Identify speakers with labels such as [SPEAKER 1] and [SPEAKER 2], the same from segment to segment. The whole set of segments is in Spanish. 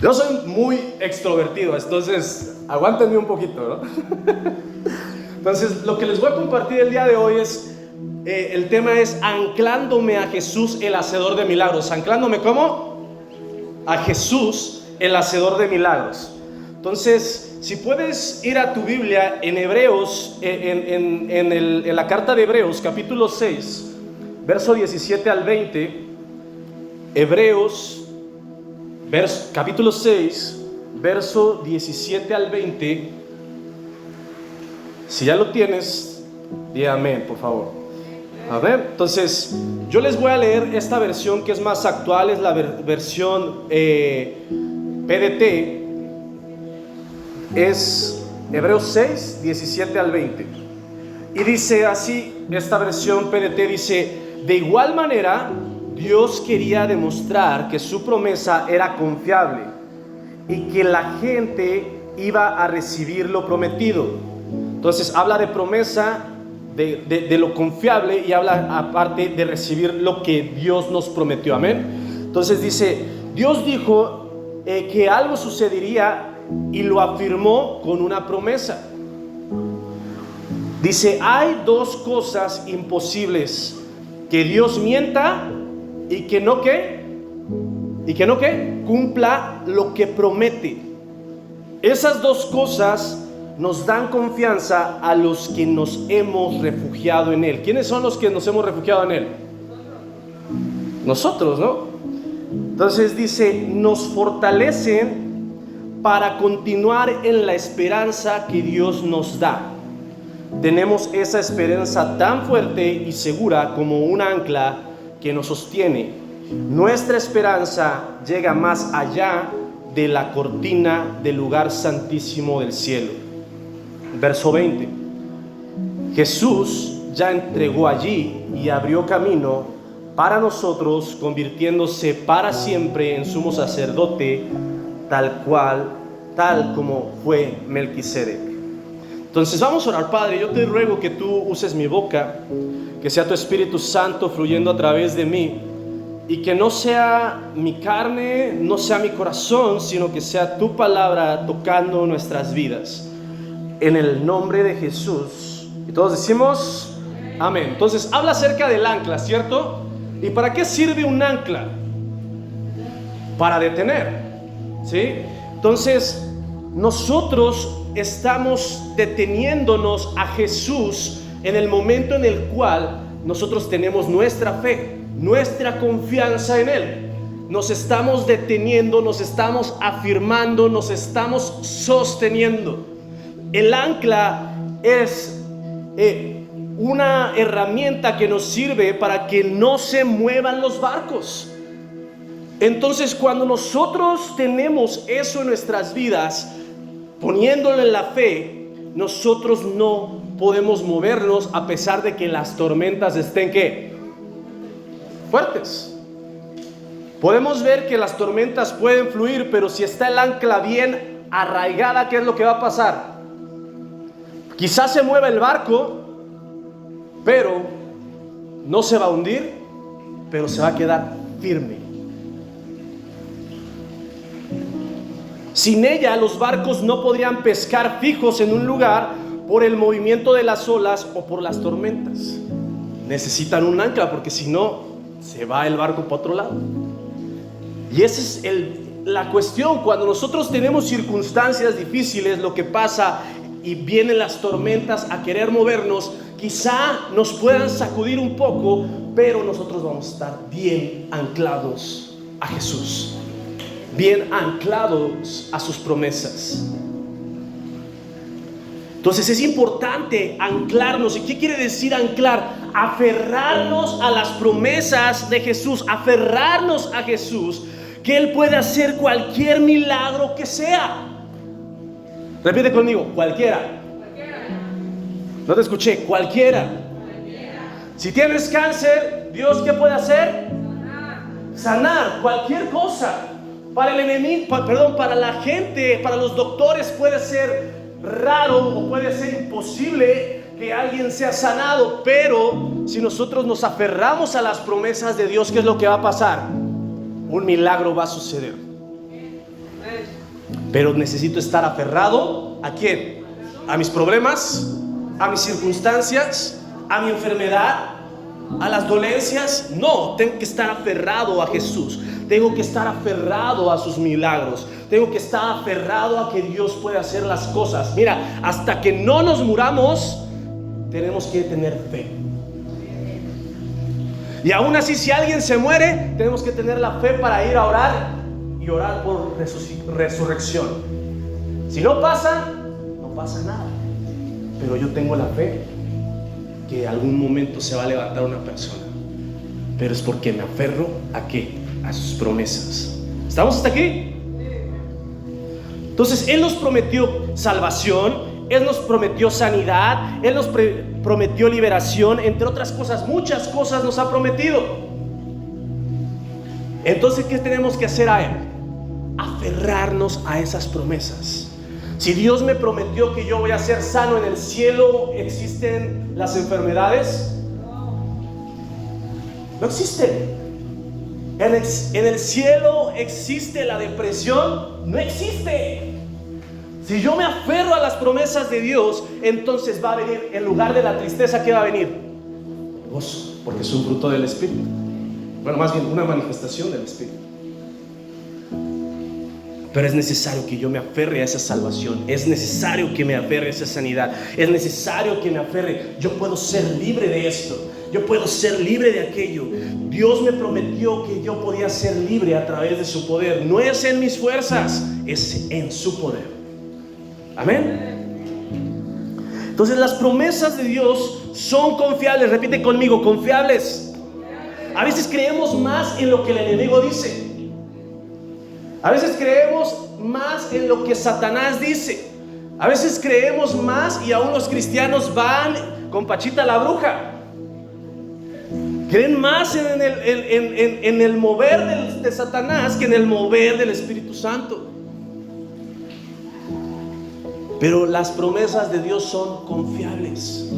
[SPEAKER 1] Yo soy muy extrovertido, entonces aguántenme un poquito, ¿no? Entonces, lo que les voy a compartir el día de hoy es, el tema es anclándome a Jesús, el hacedor de milagros. ¿Anclándome cómo? A Jesús, el hacedor de milagros. Entonces, si puedes ir a tu Biblia en Hebreos, en la carta de Hebreos, capítulo 6, verso 17 al 20. Hebreos, capítulo 6, verso 17 al 20. Si ya lo tienes, di amén, por favor. Amén. Entonces, yo les voy a leer esta versión que es más actual, es la versión PDT. Es Hebreos 6, 17 al 20. Y dice así, esta versión PDT dice: de igual manera, Dios quería demostrar que su promesa era confiable y que la gente iba a recibir lo prometido. Entonces habla de promesa, de lo confiable, y habla aparte de recibir lo que Dios nos prometió. Amén. Entonces dice, Dios dijo que algo sucedería y lo afirmó con una promesa. Dice, hay dos cosas imposibles: que Dios mienta y que no cumpla lo que promete. Esas dos cosas nos dan confianza a los que nos hemos refugiado en Él. ¿Quiénes son los que nos hemos refugiado en Él? Nosotros, ¿no? Entonces dice, nos fortalecen para continuar en la esperanza que Dios nos da. Tenemos esa esperanza tan fuerte y segura como un ancla que nos sostiene. Nuestra esperanza llega más allá de la cortina del lugar santísimo del cielo. Verso 20. Jósús ya entregó allí y abrió camino para nosotros, convirtiéndose para siempre en sumo sacerdote, tal como fue Melquisedec. Entonces vamos a orar. Padre, yo te ruego que tú uses mi boca, que sea tu Espíritu Santo fluyendo a través de mí, y que no sea mi carne, no sea mi corazón, sino que sea tu palabra tocando nuestras vidas. En el nombre de Jesús. Y todos decimos amén. Entonces habla acerca del ancla, ¿cierto? ¿Y para qué sirve un ancla? Para detener, ¿sí? Entonces nosotros estamos deteniéndonos a Jesús en el momento en el cual nosotros tenemos nuestra fe, nuestra confianza en Él. Nos estamos deteniendo, nos estamos afirmando, nos estamos sosteniendo. El ancla es una herramienta que nos sirve para que no se muevan los barcos. Entonces, cuando nosotros tenemos eso en nuestras vidas, poniéndole la fe, nosotros no podemos movernos a pesar de que las tormentas estén ¿qué? Fuertes. Podemos ver que las tormentas pueden fluir, pero si está el ancla bien arraigada, ¿qué es lo que va a pasar? Quizás se mueva el barco, pero no se va a hundir, pero se va a quedar firme. Sin ella, los barcos no podrían pescar fijos en un lugar por el movimiento de las olas o por las tormentas. Necesitan un ancla, porque si no, se va el barco para otro lado. Y esa es la cuestión. Cuando nosotros tenemos circunstancias difíciles, lo que pasa, y vienen las tormentas a querer movernos, quizá nos puedan sacudir un poco, pero nosotros vamos a estar bien anclados a Jesús, bien anclados a sus promesas. Entonces es importante anclarnos. ¿Y qué quiere decir anclar? Aferrarnos a las promesas de Jesús, aferrarnos a Jesús, que Él puede hacer cualquier milagro que sea. Repite conmigo, cualquiera. No te escuché, cualquiera. Si tienes cáncer, Dios, ¿qué puede hacer? Sanar cualquier cosa. Para el enemigo, para la gente, para los doctores puede ser raro o puede ser imposible que alguien sea sanado, pero si nosotros nos aferramos a las promesas de Dios, ¿qué es lo que va a pasar? Un milagro va a suceder. Pero necesito estar aferrado ¿a quién? A mis problemas, a mis circunstancias, a mi enfermedad, a las dolencias. No, tengo que estar aferrado a Jesús. Tengo que estar aferrado a sus milagros. Tengo que estar aferrado a que Dios puede hacer las cosas. Mira, hasta que no nos muramos, tenemos que tener fe. Y aún así, si alguien se muere, tenemos que tener la fe para ir a orar y orar por resurrección. Si no pasa, no pasa nada. Pero yo tengo la fe que en algún momento se va a levantar una persona. Pero es porque me aferro ¿a qué? A sus promesas. ¿Estamos hasta aquí? Entonces Él nos prometió salvación, Él nos prometió sanidad, Él nos prometió liberación, entre otras cosas, muchas cosas nos ha prometido. Entonces, ¿qué tenemos que hacer a Él? Aferrarnos a esas promesas. Si Dios me prometió que yo voy a ser sano en el cielo, ¿existen las enfermedades? No existen. En el cielo existe la depresión, no existe. Si yo me aferro a las promesas de Dios, entonces va a venir, en lugar de la tristeza, ¿qué va a venir? Gozo, porque es un fruto del Espíritu. Bueno, más bien una manifestación del Espíritu. Pero es necesario que yo me aferre a esa salvación. Es necesario que me aferre a esa sanidad. Es necesario que me aferre. Yo puedo ser libre de esto. Yo puedo ser libre de aquello. Dios me prometió que yo podía ser libre a través de su poder. No es en mis fuerzas, es en su poder. Amén. Entonces las promesas de Dios son confiables. Repite conmigo, confiables. A veces creemos más en lo que el enemigo dice. A veces creemos más en lo que Satanás dice. A veces creemos más, y aún los cristianos van con Pachita la bruja. Creen más en el mover de Satanás que en el mover del Espíritu Santo. Pero las promesas de Dios son confiables.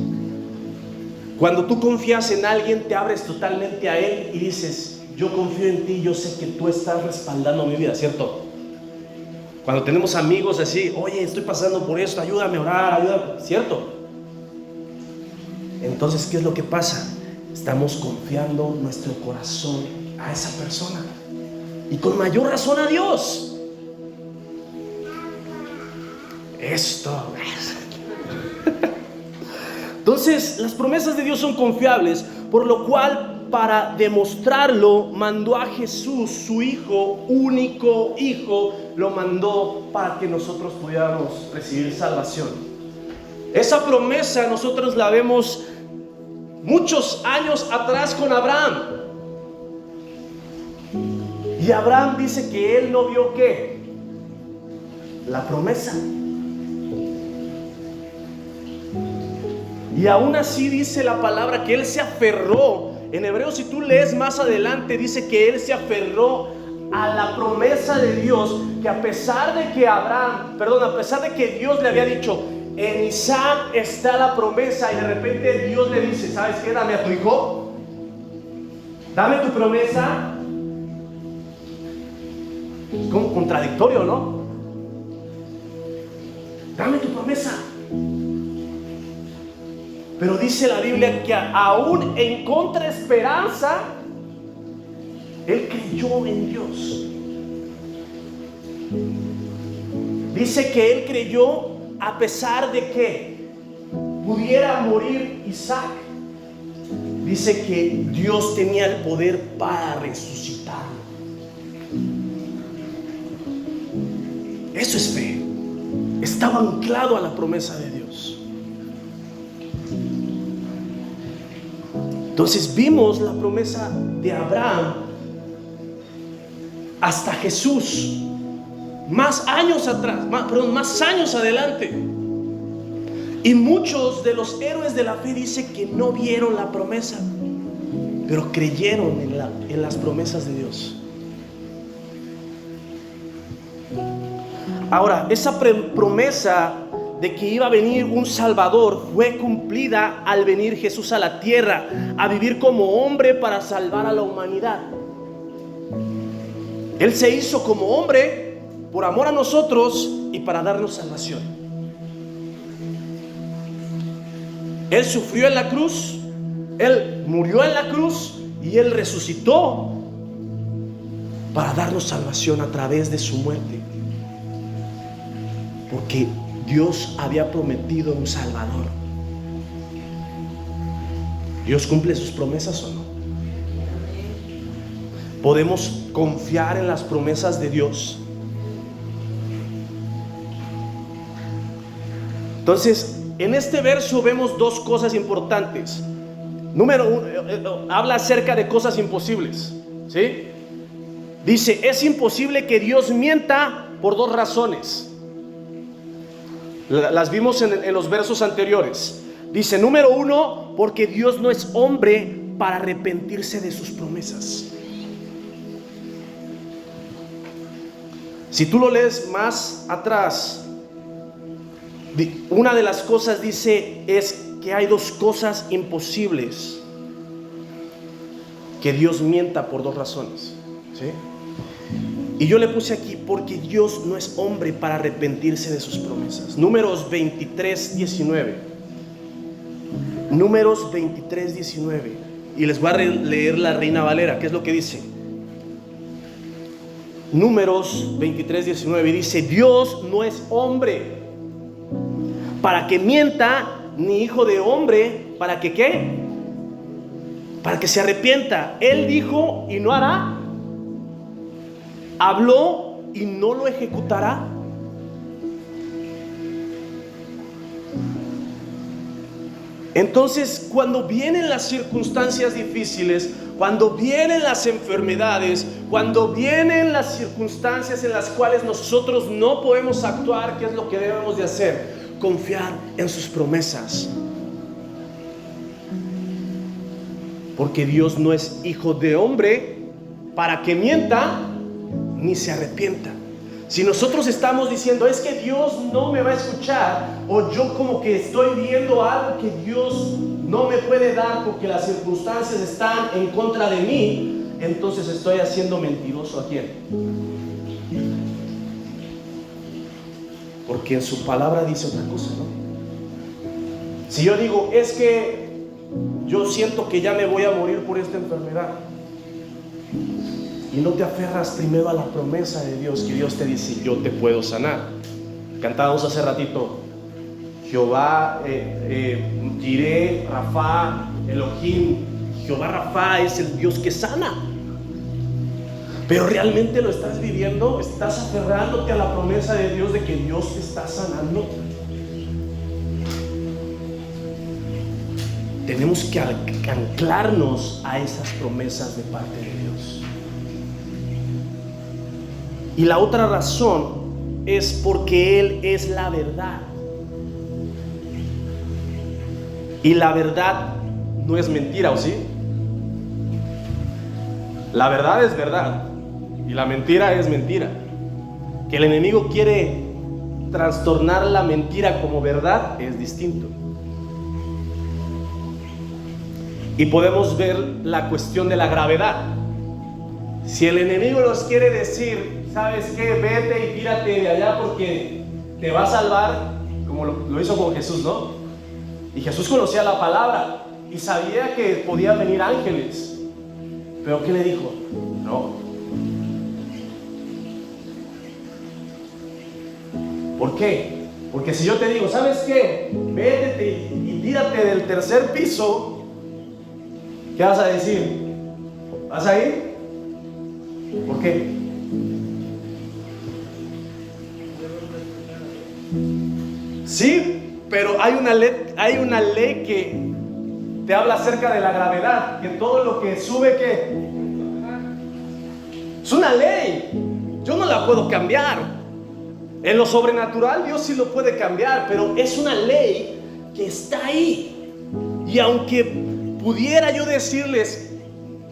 [SPEAKER 1] Cuando tú confías en alguien, te abres totalmente a Él y dices: yo confío en ti, yo sé que tú estás respaldando mi vida, ¿cierto? Cuando tenemos amigos así: oye, estoy pasando por esto, ayúdame a orar, ayúdame, ¿cierto? Entonces, ¿qué es lo que pasa? Estamos confiando nuestro corazón a esa persona, y con mayor razón a Dios. Esto. Entonces, las promesas de Dios son confiables, por lo cual, para demostrarlo, mandó a Jesús, su Hijo, único Hijo, lo mandó para que nosotros pudiéramos recibir salvación. Esa promesa nosotros la vemos muchos años atrás con Abraham. Y Abraham dice que él no vio ¿qué? La promesa. Y aún así dice la palabra que él se aferró. En Hebreos, si tú lees más adelante, dice que él se aferró a la promesa de Dios, que a pesar de que a pesar de que Dios le había dicho: en Isaac está la promesa, y de repente Dios le dice: ¿sabes qué? Dame a tu hijo, dame tu promesa. Es como contradictorio, ¿no? Dame tu promesa. Pero dice la Biblia que aún en contraesperanza, él creyó en Dios. Dice que él creyó a pesar de que pudiera morir Isaac. Dice que Dios tenía el poder para resucitarlo. Eso es fe. Estaba anclado a la promesa de Dios. Entonces vimos la promesa de Abraham hasta Jesús, más años adelante. Y muchos de los héroes de la fe dicen que no vieron la promesa, pero creyeron en las promesas de Dios. Ahora, esa promesa de que iba a venir un Salvador fue cumplida al venir Jesús a la tierra, a vivir como hombre para salvar a la humanidad. Él se hizo como hombre por amor a nosotros y para darnos salvación. Él sufrió en la cruz, Él murió en la cruz y Él resucitó para darnos salvación a través de su muerte. Porque Dios había prometido un Salvador. ¿Dios cumple sus promesas o no? ¿Podemos confiar en las promesas de Dios? Entonces, en este verso vemos dos cosas importantes. Número uno, habla acerca de cosas imposibles, ¿sí? Dice, es imposible que Dios mienta por dos razones. Las vimos en los versos anteriores. Dice, número uno, porque Dios no es hombre para arrepentirse de sus promesas. Si tú lo lees más atrás, una de las cosas dice es que hay dos cosas imposibles. Que Dios mienta por dos razones, ¿sí? Y yo le puse aquí, porque Dios no es hombre para arrepentirse de sus promesas. Números 23, 19. Números 23, 19. Y les voy a leer la Reina Valera. ¿Qué es lo que dice? Números 23, 19. Dice, Dios no es hombre para que mienta, ni hijo de hombre para que ¿qué? Para que se arrepienta. Él dijo y no hará. Habló y no lo ejecutará. Entonces, cuando vienen las circunstancias difíciles, cuando vienen las enfermedades, cuando vienen las circunstancias en las cuales nosotros no podemos actuar, ¿qué es lo que debemos de hacer? Confiar en sus promesas. Porque Dios no es hijo de hombre para que mienta, ni se arrepienta. Si nosotros estamos diciendo, es que Dios no me va a escuchar, o yo como que estoy viendo algo que Dios no me puede dar porque las circunstancias están en contra de mí, entonces estoy haciendo mentiroso a quién. Porque en su palabra dice otra cosa, ¿no? Si yo digo, es que yo siento que ya me voy a morir por esta enfermedad, y no te aferras primero a la promesa de Dios, que Dios te dice, yo te puedo sanar. Cantábamos hace ratito, Jehová, Jireh, Rafa, Elohim. Jehová Rafa es el Dios que sana. Pero realmente lo estás viviendo, estás aferrándote a la promesa de Dios de que Dios te está sanando. Tenemos que anclarnos a esas promesas de parte de Dios. Y la otra razón es porque Él es la verdad. Y la verdad no es mentira, ¿o sí? La verdad es verdad y la mentira es mentira. Que el enemigo quiere trastornar la mentira como verdad es distinto. Y podemos ver la cuestión de la gravedad. Si el enemigo nos quiere decir, ¿sabes qué? Vete y tírate de allá porque te va a salvar, como lo hizo con Jesús, ¿no? Y Jesús conocía la palabra y sabía que podían venir ángeles. ¿Pero qué le dijo? No. ¿Por qué? Porque si yo te digo, ¿sabes qué? Vete y tírate del tercer piso, ¿qué vas a decir? ¿Vas a ir? ¿Por qué? Sí, pero hay una ley que te habla acerca de la gravedad, que todo lo que sube, ¿qué? Es una ley. Yo no la puedo cambiar. En lo sobrenatural Dios sí lo puede cambiar, pero es una ley que está ahí. Y aunque pudiera yo decirles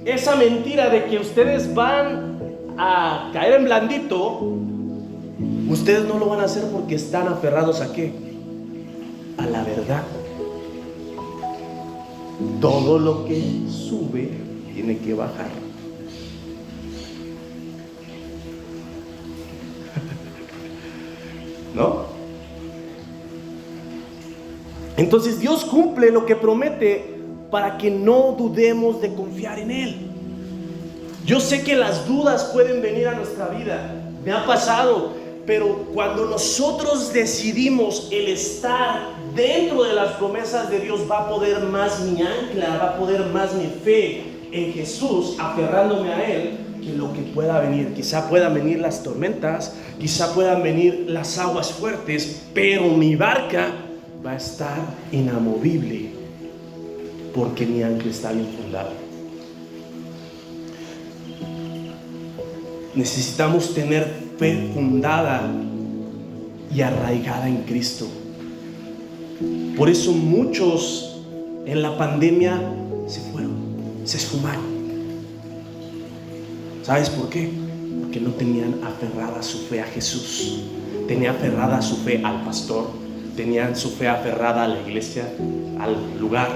[SPEAKER 1] esa mentira de que ustedes van a caer en blandito, ustedes no lo van a hacer porque están aferrados ¿a qué? A la verdad. Todo lo que sube tiene que bajar. ¿no? Entonces Dios cumple lo que promete para que no dudemos de confiar en Él. Yo sé que las dudas pueden venir a nuestra vida, me ha pasado, pero cuando nosotros decidimos el estar dentro de las promesas de Dios, va a poder más mi ancla, va a poder más mi fe en Jesús, aferrándome a Él, que lo que pueda venir. Quizá puedan venir las tormentas, quizá puedan venir las aguas fuertes, pero mi barca va a estar inamovible porque mi ancla está bien fundada. Necesitamos tener fe fundada y arraigada en Cristo. Por eso muchos en la pandemia se fueron, se esfumaron. ¿Sabes por qué? Porque no tenían aferrada su fe a Jesús. Tenían aferrada su fe al pastor, tenían su fe aferrada a la iglesia, al lugar.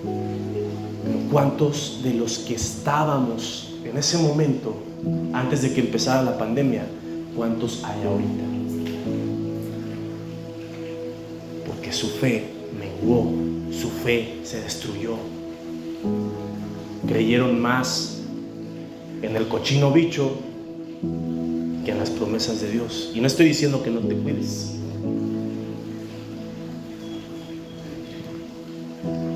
[SPEAKER 1] Pero ¿cuántos de los que estábamos en ese momento, antes de que empezara la pandemia, cuántos hay ahorita? Porque su fe menguó, su fe se destruyó. Creyeron más en el cochino bicho que en las promesas de Dios. Y no estoy diciendo que no te cuides.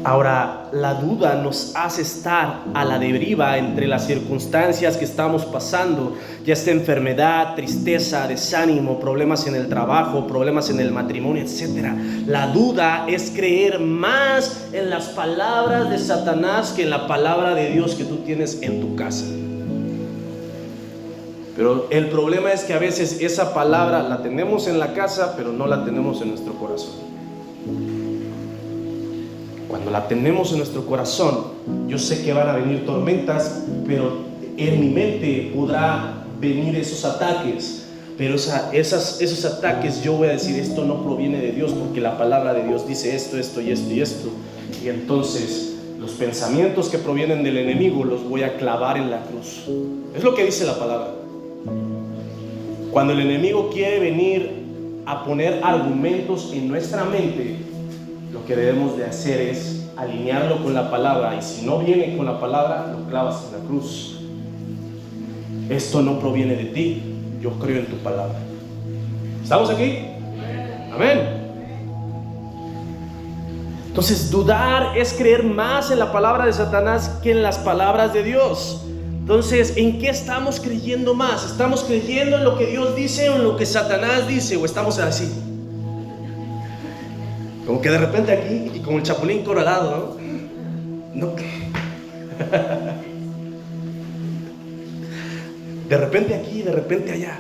[SPEAKER 1] Ahora, la duda nos hace estar a la deriva entre las circunstancias que estamos pasando, ya sea enfermedad, tristeza, desánimo, problemas en el trabajo, problemas en el matrimonio, etc. La duda es creer más en las palabras de Satanás que en la palabra de Dios que tú tienes en tu casa. Pero el problema es que a veces esa palabra la tenemos en la casa, pero no la tenemos en nuestro corazón. Cuando la tenemos en nuestro corazón, yo sé que van a venir tormentas, pero en mi mente podrá venir esos ataques. Pero esos ataques yo voy a decir, esto no proviene de Dios, porque la palabra de Dios dice esto, esto y esto y esto. Y entonces los pensamientos que provienen del enemigo los voy a clavar en la cruz. Es lo que dice la palabra. Cuando el enemigo quiere venir a poner argumentos en nuestra mente, lo que debemos de hacer es alinearlo con la palabra, y si no viene con la palabra, lo clavas en la cruz. Esto no proviene de ti, yo creo en tu palabra. ¿Estamos aquí? Amén. Entonces, dudar es creer más en la palabra de Satanás que en las palabras de Dios. Entonces, ¿en qué estamos creyendo más? ¿Estamos creyendo en lo que Dios dice o en lo que Satanás dice? ¿O estamos así? Como que de repente aquí, y como el chapulín colorado, ¿no? De repente aquí, de repente allá.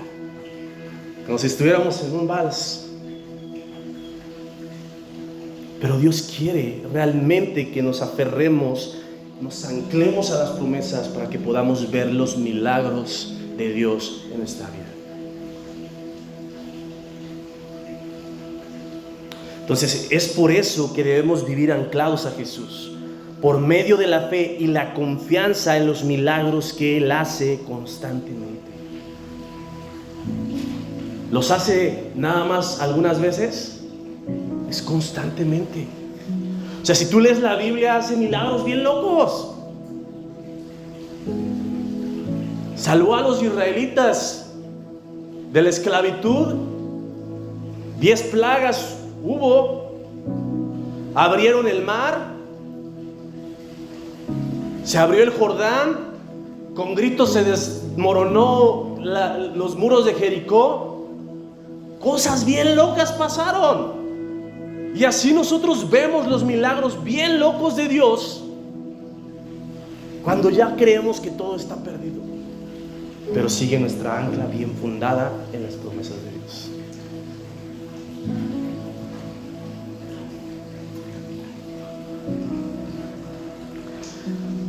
[SPEAKER 1] Como si estuviéramos en un vals. Pero Dios quiere realmente que nos aferremos, nos anclemos a las promesas para que podamos ver los milagros de Dios en nuestra vida. Entonces es por eso que debemos vivir anclados a Jesús, por medio de la fe y la confianza en los milagros que Él hace constantemente. ¿Los hace nada más algunas veces? Es constantemente. O sea, si tú lees la Biblia, hace milagros bien locos. Salvó a los israelitas de la esclavitud. 10 plagas hubo. Abrieron el mar. Se abrió el Jordán. Con gritos se desmoronó los muros de Jericó. Cosas bien locas pasaron. Y así nosotros vemos los milagros bien locos de Dios cuando ya creemos que todo está perdido, pero sigue nuestra ancla bien fundada en las promesas de Dios.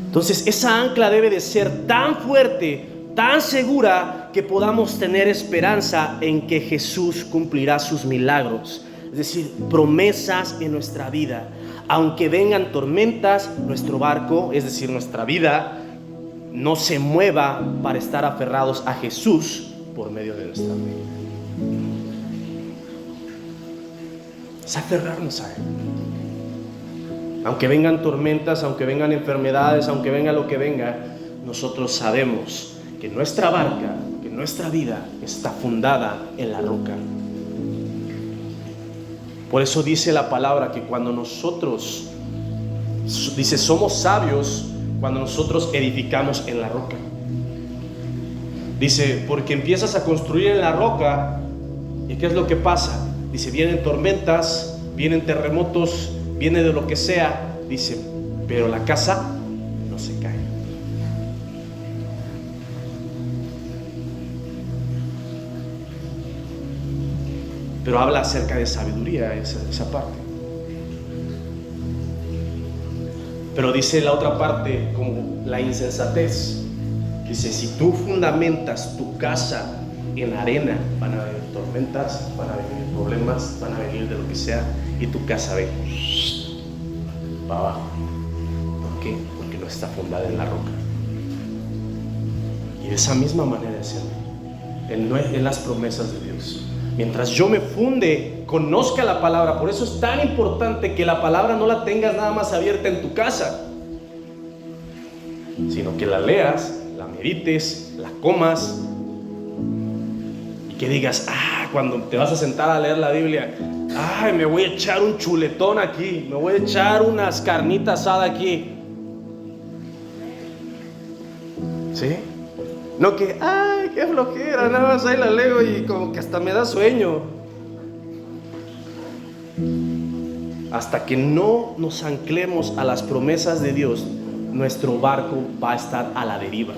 [SPEAKER 1] Entonces esa ancla debe de ser tan fuerte, tan segura, que podamos tener esperanza en que Jesús cumplirá sus milagros. Es decir, promesas en nuestra vida. Aunque vengan tormentas, nuestro barco, es decir, nuestra vida, no se mueva para estar aferrados a Jesús por medio de nuestra fe. Es aferrarnos a Él. Aunque vengan tormentas, aunque vengan enfermedades, aunque venga lo que venga, nosotros sabemos que nuestra barca, que nuestra vida está fundada en la roca. Por eso dice la palabra que cuando nosotros, dice, somos sabios cuando nosotros edificamos en la roca. Dice, porque empiezas a construir en la roca, ¿y qué es lo que pasa? Dice, vienen tormentas, vienen terremotos, viene de lo que sea, dice, pero la casa no se cae. Pero habla acerca de sabiduría esa parte. Pero dice la otra parte como la insensatez. Dice, si tú fundamentas tu casa en arena, van a venir tormentas, van a venir problemas, van a venir de lo que sea, y tu casa ve para abajo. ¿Por qué? Porque no está fundada en la roca. Y de esa misma manera es en las promesas de Dios. Mientras yo me funde, conozca la palabra. Por eso es tan importante que la palabra no la tengas nada más abierta en tu casa, sino que la leas, la medites, la comas, y que digas, cuando te vas a sentar a leer la Biblia, me voy a echar un chuletón aquí, me voy a echar unas carnitas asadas aquí. ¿Sí? No que, qué flojera, nada más ahí la leo y como que hasta me da sueño. Hasta que no nos anclemos a las promesas de Dios, nuestro barco va a estar a la deriva.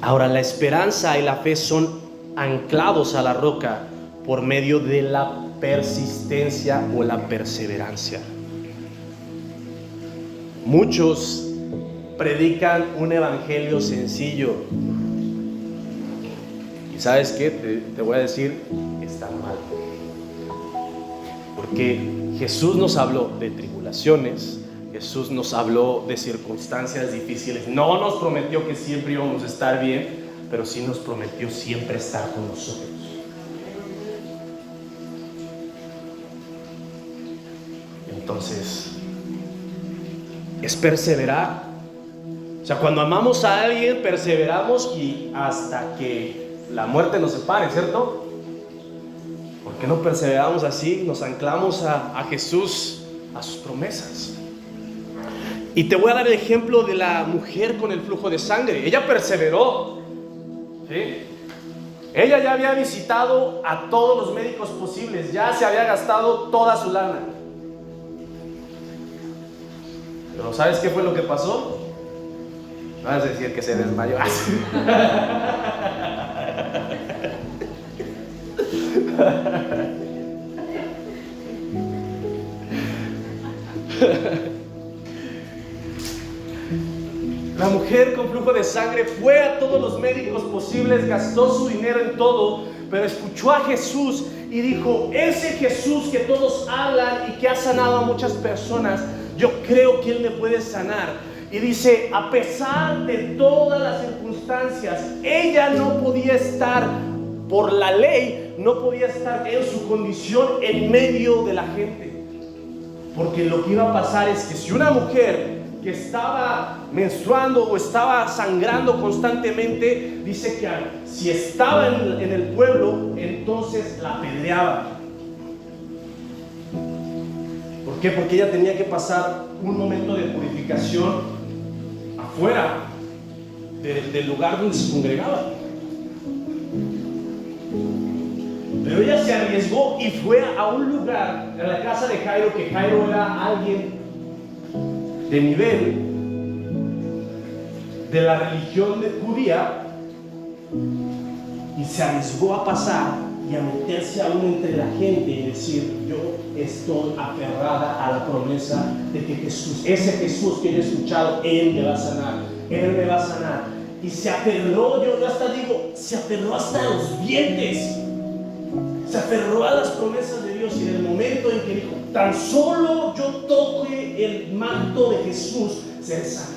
[SPEAKER 1] Ahora, la esperanza y la fe son anclados a la roca por medio de la persistencia o la perseverancia. Muchos predican un evangelio sencillo. ¿Y sabes qué? Te voy a decir, está mal. Porque Jesús nos habló de tribulaciones, Jesús nos habló de circunstancias difíciles. No nos prometió que siempre íbamos a estar bien, pero sí nos prometió siempre estar con nosotros. Entonces, es perseverar. O sea, cuando amamos a alguien, perseveramos y hasta que la muerte nos separe, ¿cierto? ¿Por qué no perseveramos así? Nos anclamos a Jesús, a sus promesas. Y te voy a dar el ejemplo de la mujer con el flujo de sangre. Ella perseveró, ¿sí? Ella ya había visitado a todos los médicos posibles, ya se había gastado toda su lana. Pero ¿sabes qué fue lo que pasó? No vas a decir que se desmayó. La mujer con flujo de sangre fue a todos los médicos posibles, gastó su dinero en todo, pero escuchó a Jesús y dijo, ese Jesús que todos hablan y que ha sanado a muchas personas, yo creo que Él me puede sanar. Y dice, a pesar de todas las circunstancias, ella no podía estar, por la ley, no podía estar en su condición en medio de la gente. Porque lo que iba a pasar es que si una mujer que estaba menstruando o estaba sangrando constantemente, dice que si estaba en el pueblo, entonces la apedreaban. ¿Por qué? Porque ella tenía que pasar un momento de purificación afuera del lugar donde se congregaba. Pero ella se arriesgó y fue a un lugar, a la casa de Jairo, que Jairo era alguien de nivel de la religión judía, y se arriesgó a pasar y a meterse aún entre la gente y decir, yo estoy aferrada a la promesa de que Jesús, ese Jesús que yo he escuchado, Él me va a sanar, Él me va a sanar. Y se aferró, yo hasta digo, se aferró hasta los dientes, se aferró a las promesas de Dios, y en el momento en que dijo, tan solo yo toque el manto de Jesús, seré sana.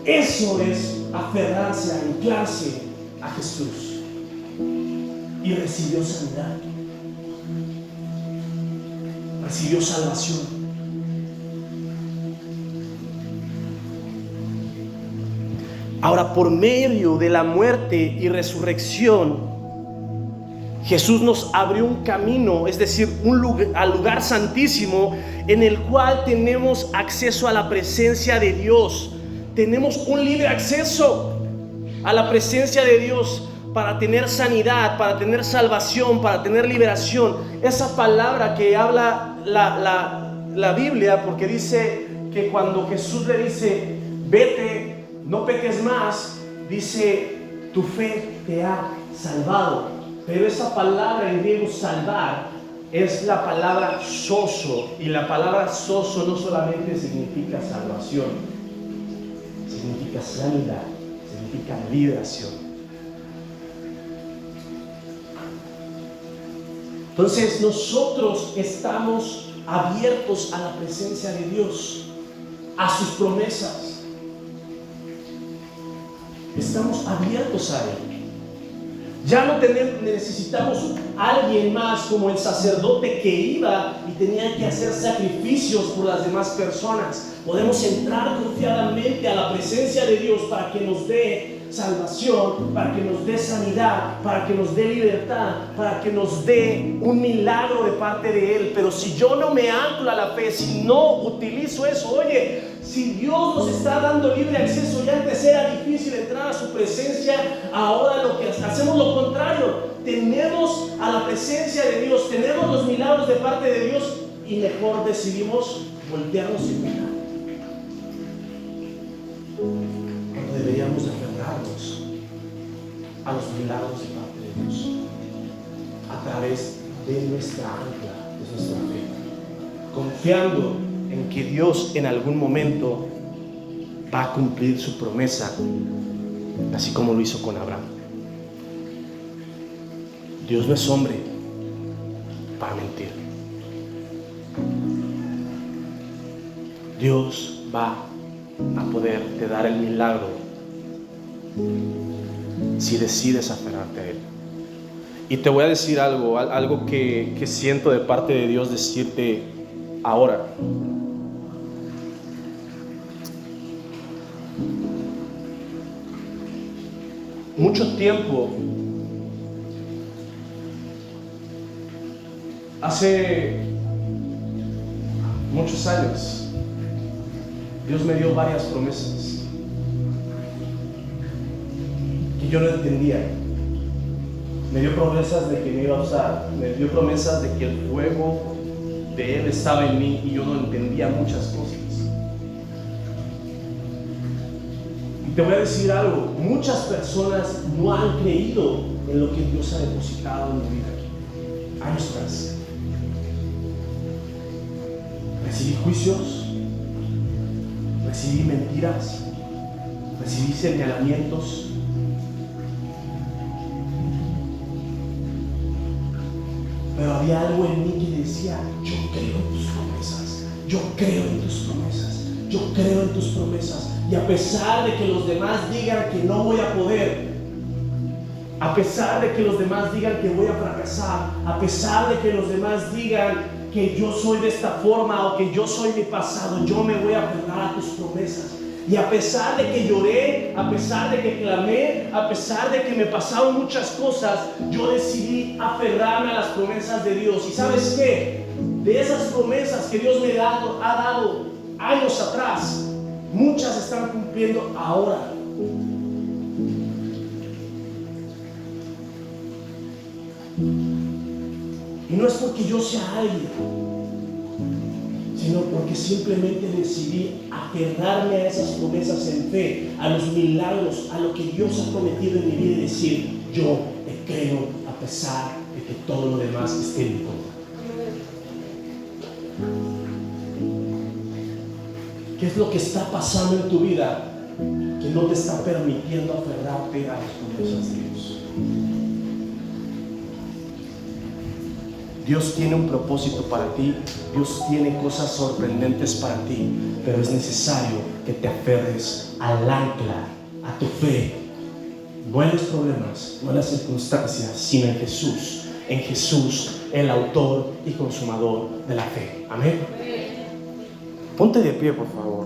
[SPEAKER 1] Eso es aferrarse, anclarse a Jesús. Y recibió sanidad. Recibió salvación. Ahora, por medio de la muerte y resurrección, Jesús nos abrió un camino, es decir, al lugar santísimo, en el cual tenemos acceso a la presencia de Dios. Tenemos un libre acceso a la presencia de Dios para tener sanidad, para tener salvación, para tener liberación. Esa palabra que habla la Biblia, porque dice que cuando Jesús le dice, vete, no peques más, dice, tu fe te ha salvado. Pero esa palabra en griego, salvar, es la palabra sozo. Y la palabra sozo no solamente significa salvación, significa sanidad, significa liberación. Entonces nosotros estamos abiertos a la presencia de Dios, a sus promesas. Estamos abiertos a Él. Ya no necesitamos a alguien más como el sacerdote que iba y tenía que hacer sacrificios por las demás personas. Podemos entrar confiadamente a la presencia de Dios para que nos dé salvación, para que nos dé sanidad, para que nos dé libertad, para que nos dé un milagro de parte de Él. Pero si yo no me anclo a la fe, si no utilizo eso, oye, si Dios nos está dando libre acceso, ya antes era difícil entrar a su presencia, ahora lo que hacemos lo contrario. Tenemos a la presencia de Dios, tenemos los milagros de parte de Dios y mejor decidimos voltearnos y mirar. Cuando deberíamos aferrarnos a los milagros de parte de Dios a través de nuestra ancla, de nuestra fe, confiando en que Dios en algún momento va a cumplir su promesa, así como lo hizo con Abraham. Dios no es hombre para mentir. Dios va a poderte dar el milagro si decides aferrarte a Él. Y te voy a decir algo que siento de parte de Dios decirte ahora. Mucho tiempo, hace muchos años, Dios me dio varias promesas que yo no entendía. Me dio promesas de que me iba a usar, me dio promesas de que el fuego de Él estaba en mí y yo no entendía muchas cosas. Y te voy a decir algo, muchas personas no han creído en lo que Dios ha depositado en mi vida. Años atrás recibí juicios, recibí mentiras, recibí señalamientos. Pero había algo en mí que decía, yo creo en tus promesas, yo creo en tus promesas, yo creo en tus promesas. Y a pesar de que los demás digan que no voy a poder, a pesar de que los demás digan que voy a fracasar, a pesar de que los demás digan que yo soy de esta forma o que yo soy mi pasado, yo me voy a aferrar a tus promesas. Y a pesar de que lloré, a pesar de que clamé, a pesar de que me pasaron muchas cosas, yo decidí aferrarme a las promesas de Dios. ¿Y sabes qué? De esas promesas que Dios me ha dado años atrás, muchas están cumpliendo ahora. Y no es porque yo sea alguien, sino porque simplemente decidí aferrarme a esas promesas en fe, a los milagros, a lo que Dios ha prometido en mi vida y decir, yo te creo a pesar de que todo lo demás esté en contra. ¿Qué es lo que está pasando en tu vida que no te está permitiendo aferrarte a las promesas de Dios? Dios tiene un propósito para ti, Dios tiene cosas sorprendentes para ti, pero es necesario que te aferres al ancla, a tu fe, no en los problemas, no en las circunstancias, sino en Jesús, el autor y consumador de la fe. Amén. Ponte de pie, por favor.